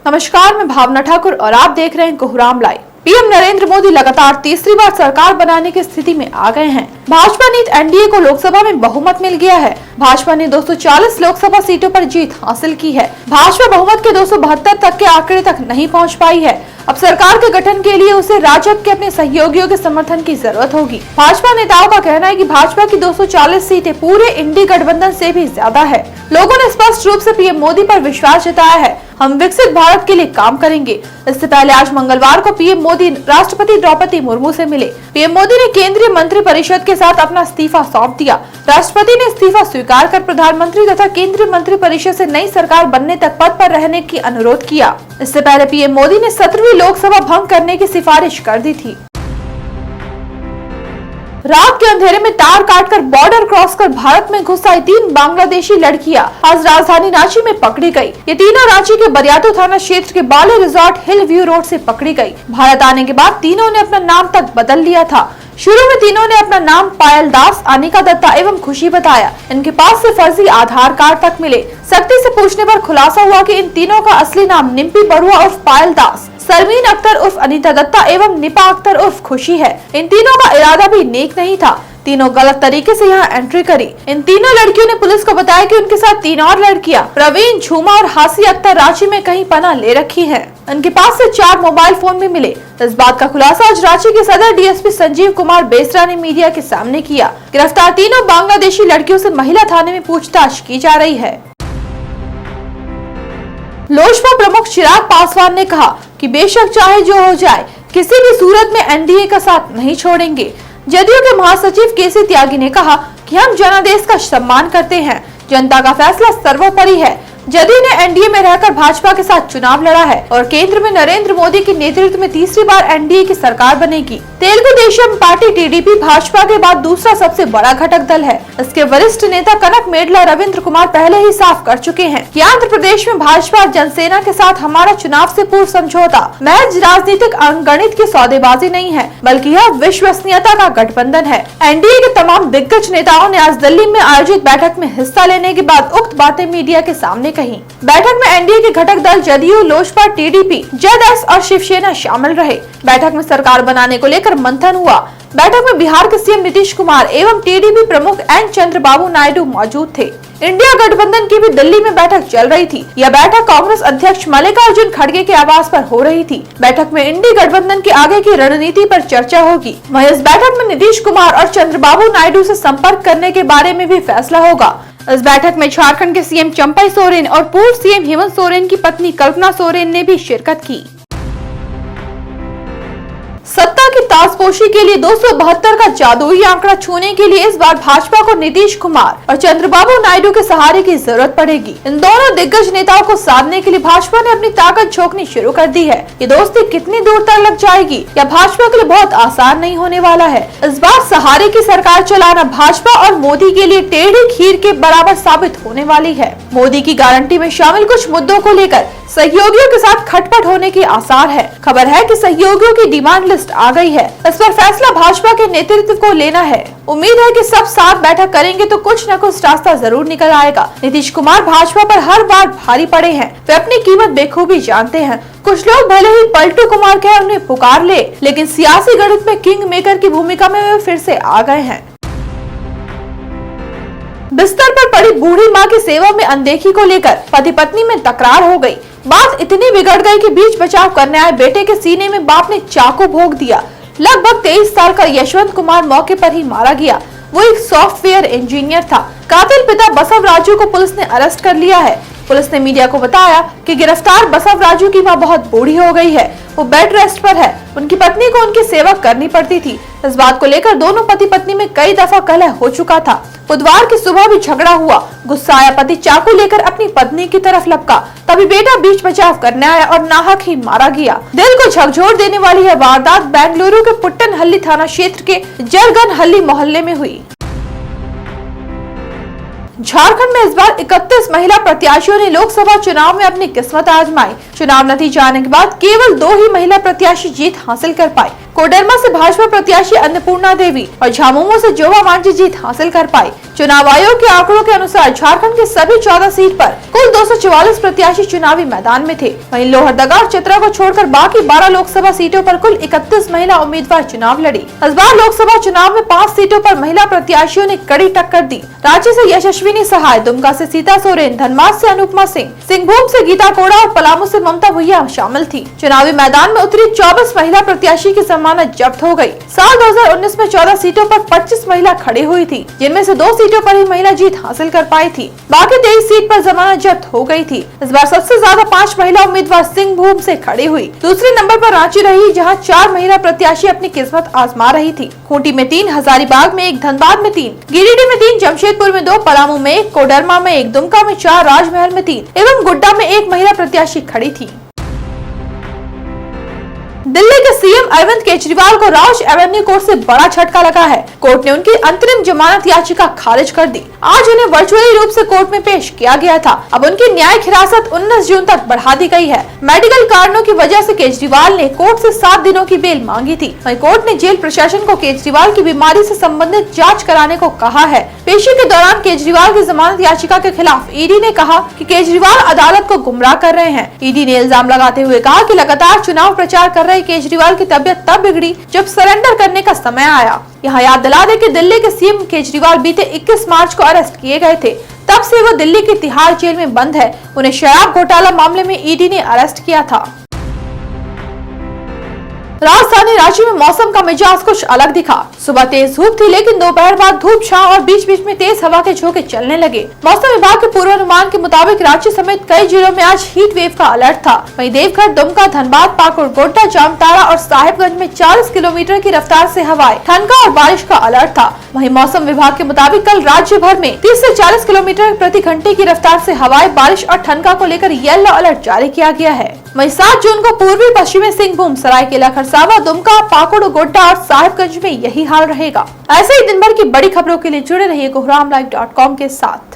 नमस्कार, मैं भावना ठाकुर और आप देख रहे हैं कोहराम लाइव। पीएम नरेंद्र मोदी लगातार तीसरी बार सरकार बनाने की स्थिति में आ गए हैं। भाजपा नीत एनडीए को लोकसभा में बहुमत मिल गया है। भाजपा ने 240 लोकसभा सीटों पर जीत हासिल की है। भाजपा बहुमत के 272 तक के आंकड़े तक नहीं पहुंच पाई है। अब सरकार के गठन के लिए उसे राजद के अपने सहयोगियों के समर्थन की जरूरत होगी। भाजपा नेताओं का कहना है कि भाजपा की 240 सीटें पूरे इंडी गठबंधन से भी ज्यादा है। लोगों ने स्पष्ट रूप से पीएम मोदी पर विश्वास जताया है। हम विकसित भारत के लिए काम करेंगे। इससे पहले आज मंगलवार को पीएम मोदी राष्ट्रपति द्रौपदी मुर्मू से मिले। पीएम मोदी ने केंद्रीय मंत्री परिषद के साथ अपना इस्तीफा सौंप दिया। राष्ट्रपति ने इस्तीफा स्वीकार कर प्रधानमंत्री तथा केंद्रीय मंत्री परिषद से नई सरकार बनने तक पद पर रहने की अनुरोध किया। इससे पहले पीएम मोदी ने 17वीं लोकसभा भंग करने की सिफारिश कर दी थी। रात के अंधेरे में तार काटकर बॉर्डर क्रॉस कर भारत में घुस आई 3 बांग्लादेशी लड़कियां आज राजधानी रांची में पकड़ी गई। ये तीनों रांची के बरियातू थाना क्षेत्र के बाले रिजॉर्ट हिल व्यू रोड से पकड़ी गई। भारत आने के बाद तीनों ने अपना नाम तक बदल लिया था। शुरू में तीनों ने अपना नाम पायल दास, अनिका दत्ता एवं खुशी बताया। इनके पास से फर्जी आधार कार्ड तक मिले। सख्ती से पूछने पर खुलासा हुआ कि इन तीनों का असली नाम निम्पी बरुआ उर्फ पायल दास, सरवीन अख्तर उर्फ अनीता दत्ता एवं निपा अख्तर उर्फ खुशी है। इन तीनों का इरादा भी नेक नहीं था। तीनों गलत तरीके से यहाँ एंट्री करी। इन तीनों लड़कियों ने पुलिस को बताया कि उनके साथ 3 और लड़कियां प्रवीण, झूमा और हासी अख्तर रांची में कहीं पनाह ले रखी हैं। इनके पास से 4 मोबाइल फोन भी मिले। इस बात का खुलासा आज रांची के सदर डीएसपी संजीव कुमार बेसरा ने मीडिया के सामने किया। गिरफ्तार तीनों बांग्लादेशी लड़कियों से महिला थाने में पूछताछ की जा रही है। लोजपा प्रमुख चिराग पासवान ने कहा कि बेशक चाहे जो हो जाए, किसी भी सूरत में एनडीए का साथ नहीं छोड़ेंगे। जदयू के महासचिव केसी त्यागी ने कहा कि हम जनादेश का सम्मान करते हैं। जनता का फैसला सर्वोपरि है। जदयू ने एनडीए में रहकर भाजपा के साथ चुनाव लड़ा है और केंद्र में नरेंद्र मोदी के नेतृत्व में तीसरी बार एनडीए की सरकार बनेगी। तेलुगु देशम पार्टी टीडीपी भाजपा के बाद दूसरा सबसे बड़ा घटक दल है। इसके वरिष्ठ नेता कनक मेडला रविंद्र कुमार पहले ही साफ कर चुके हैं कि आंध्र प्रदेश में भाजपा और जनसेना के साथ हमारा चुनाव से पूर्व समझौता महज राजनीतिक अंकगणित की सौदेबाजी नहीं है, बल्कि यह विश्वसनीयता का गठबंधन है। एनडीए के तमाम दिग्गज नेताओं ने आज दिल्ली में आयोजित बैठक में हिस्सा लेने के बाद उक्त बातें मीडिया के सामने कही। बैठक में एनडीए के घटक दल जदयू, लोजपा, टीडीपी, जेडीएस और शिवसेना शामिल रहे। बैठक में सरकार बनाने को लेकर मंथन हुआ। बैठक में बिहार के सीएम नीतीश कुमार एवं टीडीपी प्रमुख एन चंद्रबाबू नायडू मौजूद थे। इंडिया गठबंधन की भी दिल्ली में बैठक चल रही थी। यह बैठक कांग्रेस अध्यक्ष मल्लिकार्जुन खड़गे के आवास पर हो रही थी। बैठक में इंडी गठबंधन के आगे की रणनीति पर चर्चा होगी। वहीं इस बैठक में नीतीश कुमार और चंद्रबाबू नायडू से संपर्क करने के बारे में भी फैसला होगा। इस बैठक में झारखंड के सीएम चंपई सोरेन और पूर्व सीएम हेमंत सोरेन की पत्नी कल्पना सोरेन ने भी शिरकत की। सत्ता की ताजपोशी के लिए 272 का जादुई आंकड़ा छूने के लिए इस बार भाजपा को नीतीश कुमार और चंद्रबाबू नायडू के सहारे की जरूरत पड़ेगी। इन दोनों दिग्गज नेताओं को साधने के लिए भाजपा ने अपनी ताकत झोंकनी शुरू कर दी है। ये दोस्ती कितनी दूर तक लग जाएगी, या भाजपा के लिए बहुत आसान नहीं होने वाला है। इस बार सहारे की सरकार चलाना भाजपा और मोदी के लिए टेढ़ी खीर के बराबर साबित होने वाली है। मोदी की गारंटी में शामिल कुछ मुद्दों को लेकर सहयोगियों के साथ खटपट होने के आसार है। खबर है कि सहयोगियों की डिमांड लिस्ट आ गई है। इस पर फैसला भाजपा के नेतृत्व को लेना है। उम्मीद है कि सब साथ बैठक करेंगे तो कुछ न कुछ रास्ता जरूर निकल आएगा। नीतीश कुमार भाजपा पर हर बार भारी पड़े हैं। वे अपनी कीमत बेखूबी जानते हैं। कुछ लोग भले ही पलटू कुमार कह उन्हें पुकार ले, लेकिन सियासी गणित में किंग मेकर की भूमिका में वे फिर से आ गए हैं। बिस्तर पर पड़ी बूढ़ी मां की सेवा में अनदेखी को लेकर पति पत्नी में तकरार हो गई। बात इतनी बिगड़ गई कि बीच बचाव करने आए बेटे के सीने में बाप ने चाकू भोंक दिया। लगभग 23 साल का यशवंत कुमार मौके पर ही मारा गया। वो एक सॉफ्टवेयर इंजीनियर था। कातिल पिता बसव राजू को पुलिस ने अरेस्ट कर लिया है। पुलिस ने मीडिया को बताया कि गिरफ्तार बसव राजू की मां बहुत बूढ़ी हो गई है। वो बेड रेस्ट पर है। उनकी पत्नी को उनकी सेवा करनी पड़ती थी। इस बात को लेकर दोनों पति पत्नी में कई दफा कलह हो चुका था। बुधवार की सुबह भी झगड़ा हुआ। गुस्सा आया पति चाकू लेकर अपनी पत्नी की तरफ लपका। तभी बेटा बीच बचाव करने आया और नाहक ही मारा गया। दिल को झकझोर देने वाली यह वारदात बेंगलुरु के पुट्टनहल्ली थाना क्षेत्र के जरगनहल्ली मोहल्ले में हुई। झारखंड में इस बार 31 महिला प्रत्याशियों ने लोकसभा चुनाव में अपनी किस्मत आजमाई। चुनाव नतीजा आने के बाद केवल 2 ही महिला प्रत्याशी जीत हासिल कर पाए। कोडरमा से भाजपा प्रत्याशी अन्नपूर्णा देवी और झामुमो से जोवा मांझी जीत हासिल कर पाई। चुनाव आयोग के आंकड़ों के अनुसार झारखंड के सभी 14 सीट पर कुल 244 प्रत्याशी चुनावी मैदान में थे। वहीं लोहरदगा और चतरा को छोड़कर बाकी 12 लोकसभा सीटों पर कुल 31 महिला उम्मीदवार चुनाव लड़ी। इस बार लोकसभा चुनाव में 5 सीटों पर महिला प्रत्याशियों ने कड़ी टक्कर दी। रांची से यशस्विनी सहाय, दुमका से सीता सोरेन, धनबाद से अनुपमा सिंह, सिंहभूम से गीता कोड़ा और पलामू से ममता भुइया शामिल थी। चुनावी मैदान में उतरी 24 महिला प्रत्याशी की जमानत जब्त हो गयी। साल 2019 में 14 सीटों पर 25 महिला खड़ी हुई थी, जिनमें से 2 सीटों पर ही महिला जीत हासिल कर पाई थी। बाकी 23 सीट पर जमानत जब्त हो गई थी। इस बार सबसे ज्यादा 5 महिला उम्मीदवार सिंहभूम से खड़ी हुई। दूसरे नंबर पर रांची रही, जहां 4 महिला प्रत्याशी अपनी किस्मत आजमा रही थी। खूंटी में 3, हजारीबाग में 1, धनबाद में 3, गिरिडीह में 3, जमशेदपुर में 2, पलामू में 1, कोडरमा में 1, दुमका में 4, राजमहल में 3 एवं गोड्डा में 1 महिला प्रत्याशी खड़ी थी। दिल्ली के सीएम अरविंद केजरीवाल को राउज एवेन्यू कोर्ट से बड़ा झटका लगा है। कोर्ट ने उनकी अंतरिम जमानत याचिका खारिज कर दी। आज उन्हें वर्चुअली रूप से कोर्ट में पेश किया गया था। अब उनकी न्यायिक हिरासत 19 जून तक बढ़ा दी गई है। मेडिकल कारणों की वजह से केजरीवाल ने कोर्ट से 7 दिनों की बेल मांगी थी। वहीं कोर्ट ने जेल प्रशासन को केजरीवाल की बीमारी से संबंधित जाँच कराने को कहा है। पेशी के दौरान केजरीवाल की जमानत याचिका के खिलाफ ईडी ने कहा कि केजरीवाल अदालत को गुमराह कर रहे हैं। ईडी ने इल्जाम लगाते हुए कहा कि लगातार चुनाव प्रचार कर रहे केजरीवाल की तबीयत तब बिगड़ी जब सरेंडर करने का समय आया। यहाँ याद दिला दें कि दिल्ली के सीएम केजरीवाल बीते 21 मार्च को अरेस्ट किए गए थे। तब से वो दिल्ली की तिहाड़ जेल में बंद है। उन्हें शराब घोटाला मामले में ईडी ने अरेस्ट किया था। राजधानी रांची में मौसम का मिजाज कुछ अलग दिखा। सुबह तेज धूप थी, लेकिन दोपहर बाद धूप छांव और बीच बीच में तेज हवा के झोंके चलने लगे। मौसम विभाग के पूर्वानुमान के मुताबिक रांची समेत कई जिलों में आज हीट वेव का अलर्ट था। वहीं देवघर, दुमका, धनबाद, पाकुड़, गोड्डा, जामताड़ा और साहिबगंज में 40 किलोमीटर की रफ्तार से हवाएं, ठनका और बारिश का अलर्ट था। वहीं मौसम विभाग के मुताबिक कल राज्य भर में 30 से 40 किलोमीटर प्रति घंटे की रफ्तार से हवाएं, बारिश और ठनका को लेकर येलो अलर्ट जारी किया गया है। वहीं 7 जून को पूर्वी पश्चिमी सिंहभूम, सरायकेला खरसावां, दुमका, पाकुड़, गोड्डा और साहिबगंज में यही हाल रहेगा। ऐसे ही दिन भर की बड़ी खबरों के लिए जुड़े रहिए कोहरामलाइव.com के साथ।